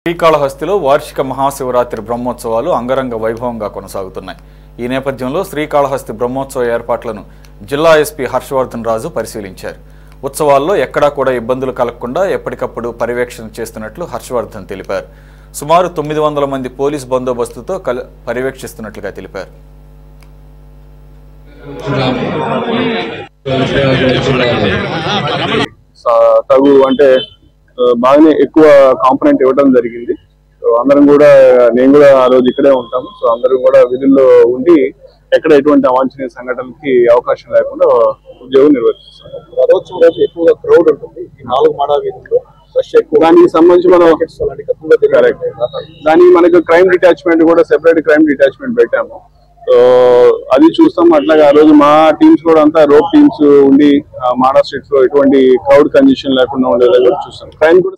శ్రీకాళహస్తిలో వార్షిక మహాశివరాత్రి బ్రహ్మోత్సవాలు అంగరంగ వైభవంగా కొనసాగుతున్నాయి. ఈ నేపథ్యంలో శ్రీకాళహస్తి బ్రహ్మోత్సవ ఏర్పాట్లను జిల్లా ఎస్పీ హర్షవర్ధన్ రాజు పరిశీలించారు. ఉత్సవాల్లో ఎక్కడా కూడా ఇబ్బందులు కలగకుండా ఎప్పటికప్పుడు పర్యవేక్షణ చేస్తున్నట్లు హర్షవర్ధన్ తెలిపారు. సుమారు 900 మంది పోలీస్ బందోబస్తుతో పర్యవేక్షిస్తున్నట్లుగా తెలిపారు. తగు అంటే బాగానే ఎక్కువ కాంపోనెంట్ ఇవ్వడం జరిగింది. సో అందరం కూడా నేను కూడా ఆ రోజు ఇక్కడే ఉంటాము. సో అందరం కూడా విధుల్లో ఉండి ఎక్కడ ఎటువంటి అవాంఛనీయ సంఘటనలకి అవకాశం లేకుండా ఉద్యోగం నిర్వర్తిస్తాం. ఎక్కువగా క్రౌడ్ ఉంటుంది ఈ 4 మాడా వీధుల్లో. దానికి సంబంధించి మనం దానికి మనకు క్రైమ్ డిటాచ్మెంట్ కూడా సెపరేట్ క్రైమ్ డిటాచ్మెంట్ పెట్టాము. సో అది చూస్తాం. అట్లాగే ఆ రోజు మా టీమ్స్ కూడా అంతా రోప్ టీమ్స్ ఉండి మాడా స్ట్రీట్స్ లో ఎటువంటి క్రౌడ్ కండిషన్ లేకుండా ఉండేలా చూస్తాం. క్రైమ్ కూడా